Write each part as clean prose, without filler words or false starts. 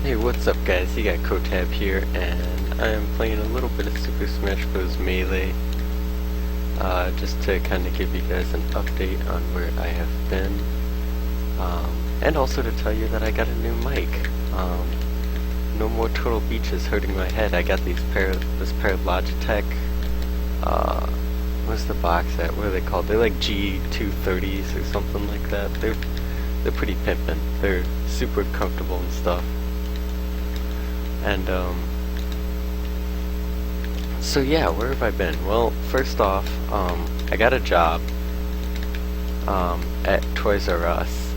Hey, what's up guys? You got Kotab here, and I am playing a little bit of Super Smash Bros. Melee, just to kind of give you guys an update on where I have been, and also to tell you that I got a new mic. No more Turtle Beaches hurting my head. I got this pair of Logitech, what's the box at? What are they called? They're like G230s or something like that. They're pretty pimpin'. They're super comfortable and stuff. And, so yeah, where have I been? Well, first off, I got a job, at Toys R Us,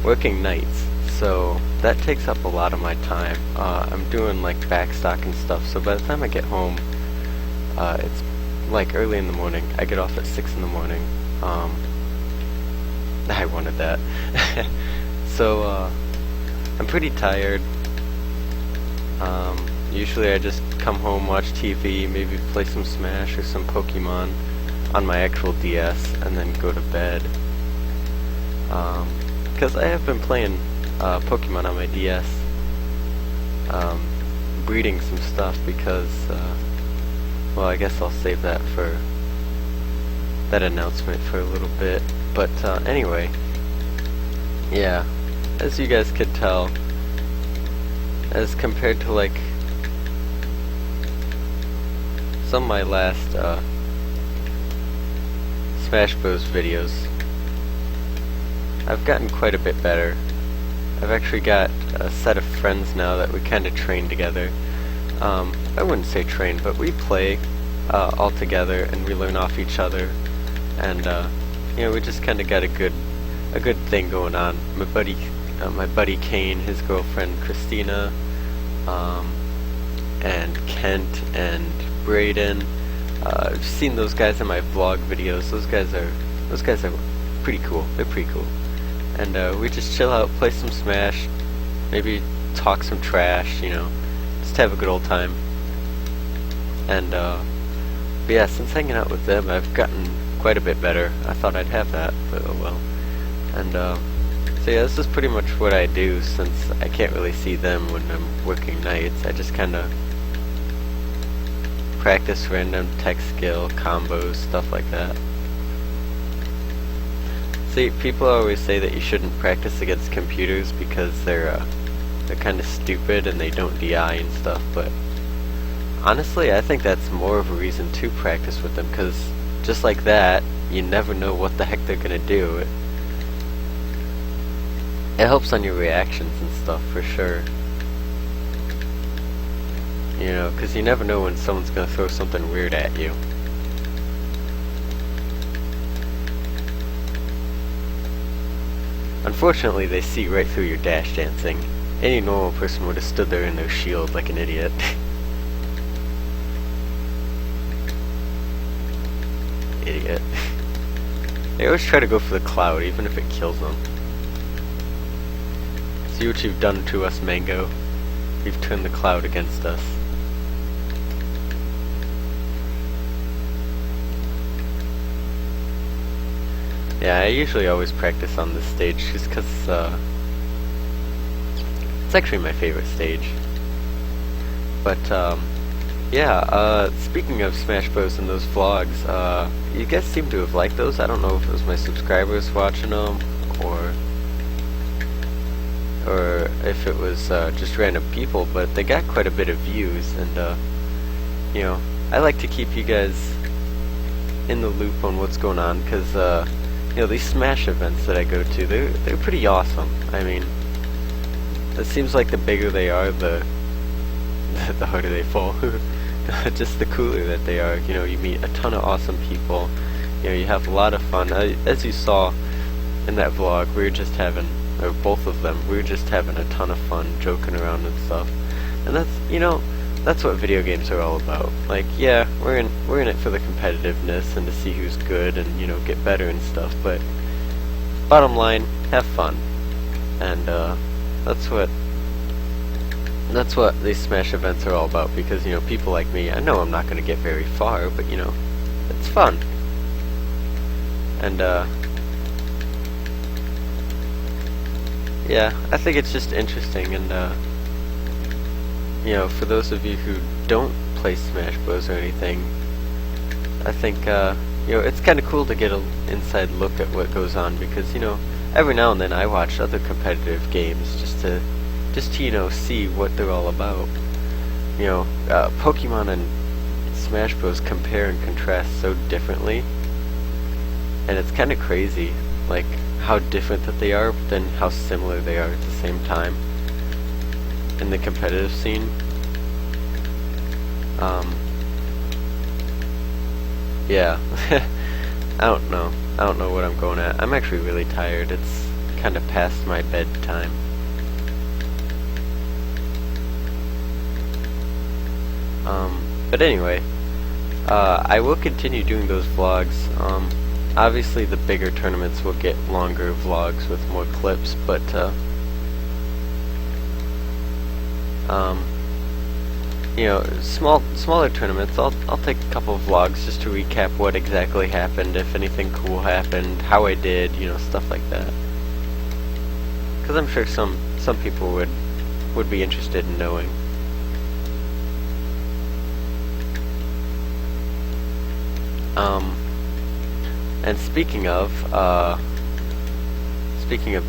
working nights, so that takes up a lot of my time. I'm doing, like, backstock and stuff, so by the time I get home, it's, like, early in the morning. I get off at 6 in the morning. I wanted that. So, I'm pretty tired. Usually I just come home, watch TV, maybe play some Smash or some Pokemon on my actual DS, and then go to bed. Because I have been playing Pokemon on my DS, breeding some stuff because, well, I guess I'll save that for that announcement for a little bit. But anyway, yeah. As you guys could tell, as compared to like some of my last Smash Bros videos, I've gotten quite a bit better. I've actually got a set of friends now that we kind of train together. I wouldn't say train, but we play all together and we learn off each other, and you know, we just kind of got a good thing going on. My buddy Kane, his girlfriend Christina, and Kent and Brayden. I've seen those guys in my vlog videos. Those guys are pretty cool. They're pretty cool. And we just chill out, play some Smash, maybe talk some trash, you know, just have a good old time. And but yeah, since hanging out with them, I've gotten quite a bit better. I thought I'd have that, but oh well. And so yeah, this is pretty much what I do since I can't really see them when I'm working nights. I just kind of practice random tech skill, combos, stuff like that. See, people always say that you shouldn't practice against computers because they're kind of stupid and they don't DI and stuff, but honestly, I think that's more of a reason to practice with them, because just like that, you never know what the heck they're gonna do. It helps on your reactions and stuff, for sure. You know, because you never know when someone's going to throw something weird at you. Unfortunately, they see right through your dash dancing. Any normal person would have stood there in their shield like an idiot. Idiot. They always try to go for the cloud, even if it kills them. See what you've done to us, Mango. You've turned the cloud against us. Yeah, I usually always practice on this stage just because it's actually my favorite stage. But yeah, speaking of Smash Bros. And those vlogs, you guys seem to have liked those. I don't know if it was my subscribers watching them, or if it was just random people, but they got quite a bit of views, and you know, I like to keep you guys in the loop on what's going on, because you know, these Smash events that I go to, they're pretty awesome. I mean, it seems like the bigger they are, the harder they fall. Just the cooler that they are. You know, you meet a ton of awesome people. You know, you have a lot of fun. As you saw in that vlog, we were just having, or both of them, we were just having a ton of fun joking around and stuff. And that's, you know, that's what video games are all about. Like, yeah, we're in it for the competitiveness and to see who's good and, you know, get better and stuff, but bottom line, have fun. And that's what these Smash events are all about, because, you know, people like me, I know I'm not going to get very far, but, you know, it's fun. And yeah, I think it's just interesting, and you know, for those of you who don't play Smash Bros or anything, I think you know, it's kind of cool to get an inside look at what goes on, because you know, every now and then I watch other competitive games just to you know, see what they're all about. You know, Pokemon and Smash Bros compare and contrast so differently, and it's kind of crazy, like how different that they are, but then how similar they are at the same time in the competitive scene. Yeah, I don't know what I'm going at. I'm actually really tired. It's kind of past my bedtime. But anyway, I will continue doing those vlogs. Obviously the bigger tournaments will get longer vlogs with more clips, but you know, smaller tournaments, I'll take a couple of vlogs just to recap what exactly happened, if anything cool happened, how I did, you know, stuff like that. Because I'm sure some people would be interested in knowing. And speaking of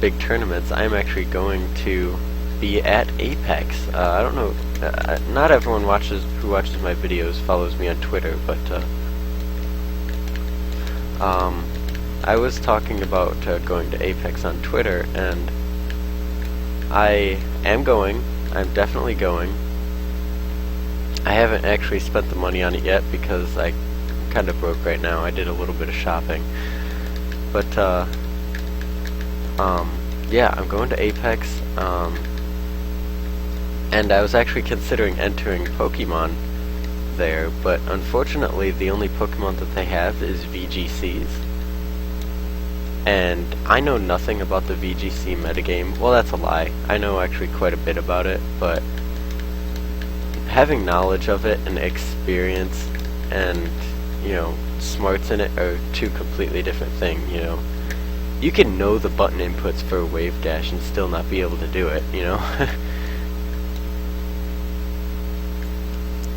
big tournaments, I'm actually going to be at Apex. I don't know, not everyone who watches my videos follows me on Twitter, but I was talking about going to Apex on Twitter, and I am going. I'm definitely going. I haven't actually spent the money on it yet because I'm kind of broke right now. I did a little bit of shopping, but yeah, I'm going to Apex. And I was actually considering entering Pokemon there, but unfortunately the only Pokemon that they have is VGCs. And I know nothing about the VGC metagame. Well, that's a lie. I know actually quite a bit about it, but having knowledge of it and experience and, you know, smarts in it are two completely different things, you know. You can know the button inputs for a wave dash and still not be able to do it, you know.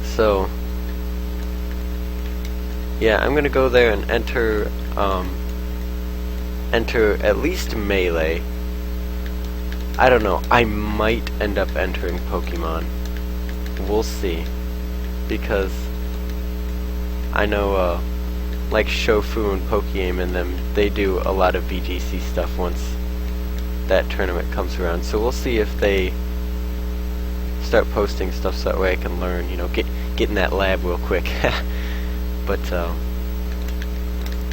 So, yeah, I'm gonna go there and enter at least Melee. I don't know, I might end up entering Pokemon. We'll see. Because I know, like Shofu and Pokeaim and them, they do a lot of VGC stuff once that tournament comes around. So we'll see if they start posting stuff so that way I can learn, you know, get in that lab real quick. But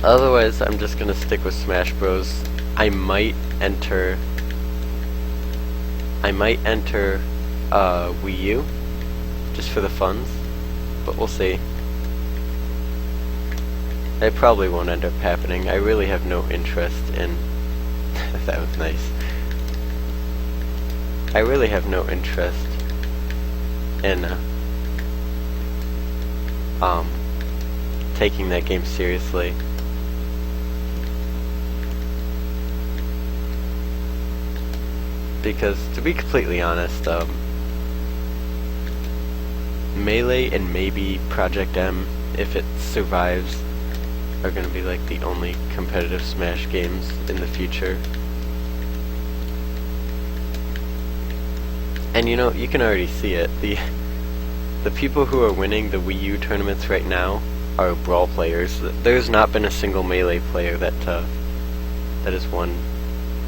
otherwise I'm just gonna stick with Smash Bros. I might enter Wii U just for the funds, but we'll see. It probably won't end up happening. I really have no interest in that was nice. I really have no interest in taking that game seriously. Because, to be completely honest, Melee and maybe Project M, if it survives, are going to be like the only competitive Smash games in the future. And you know, you can already see it. The people who are winning the Wii U tournaments right now are Brawl players. There's not been a single Melee player that has won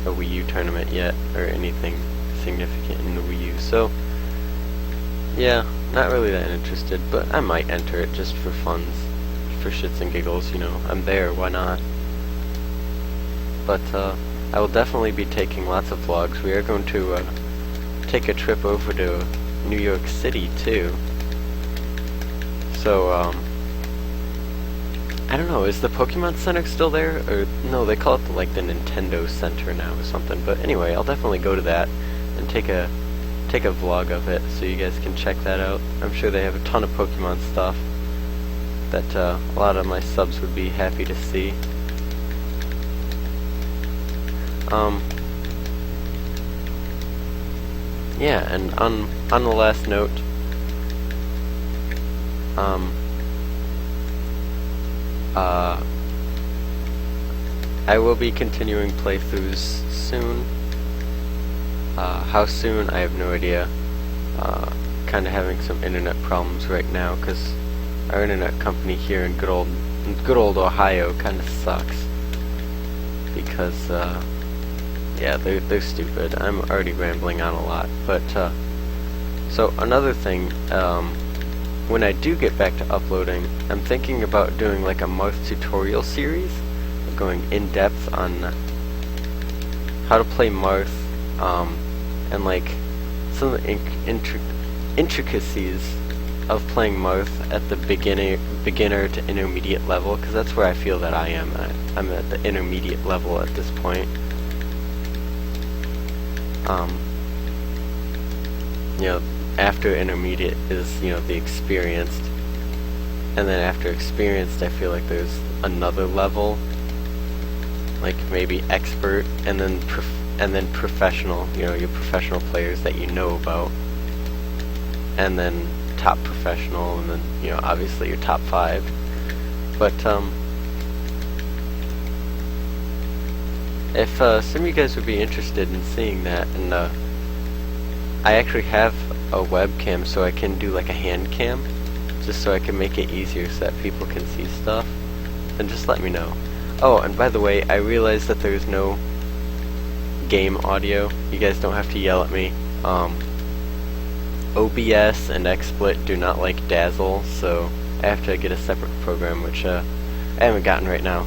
a Wii U tournament yet, or anything significant in the Wii U. So, yeah, not really that interested, but I might enter it just for funds, for shits and giggles, you know. I'm there, why not? But I will definitely be taking lots of vlogs. We are going to take a trip over to New York City too. So I don't know, is the Pokemon Center still there? Or no, they call it like the Nintendo Center now or something. But anyway, I'll definitely go to that and take a vlog of it so you guys can check that out. I'm sure they have a ton of Pokemon stuff that a lot of my subs would be happy to see. yeah, and on the last note, I will be continuing playthroughs soon. How soon, I have no idea. Kind of having some internet problems right now because our internet company here in good old Ohio kind of sucks. Because yeah, they're stupid. I'm already rambling on a lot, but so another thing, when I do get back to uploading, I'm thinking about doing like a Marth tutorial series, going in depth on how to play Marth, and like some of the intricacies of playing Marth at the beginner to intermediate level, because that's where I feel that I am. I'm at the intermediate level at this point. You know, after intermediate is, you know, the experienced, and then after experienced I feel like there's another level, like maybe expert, and then professional, you know, your professional players that you know about, and then top professional, and then, you know, obviously your top 5. But if some of you guys would be interested in seeing that, and I actually have a webcam so I can do like a hand cam, just so I can make it easier so that people can see stuff, then just let me know. Oh, and by the way, I realized that there's no game audio. You guys don't have to yell at me. OBS and XSplit do not like Dazzle, so I have to get a separate program, which I haven't gotten right now,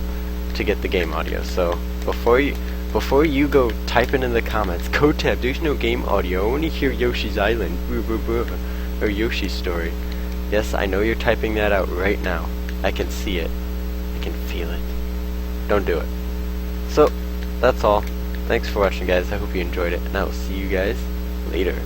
to get the game audio. So before you go typing in the comments, Code Tab, there's no game audio, I want to hear Yoshi's Island, or Yoshi's Story. Yes, I know you're typing that out right now. I can see it. I can feel it. Don't do it. So, that's all. Thanks for watching, guys. I hope you enjoyed it, and I will see you guys later.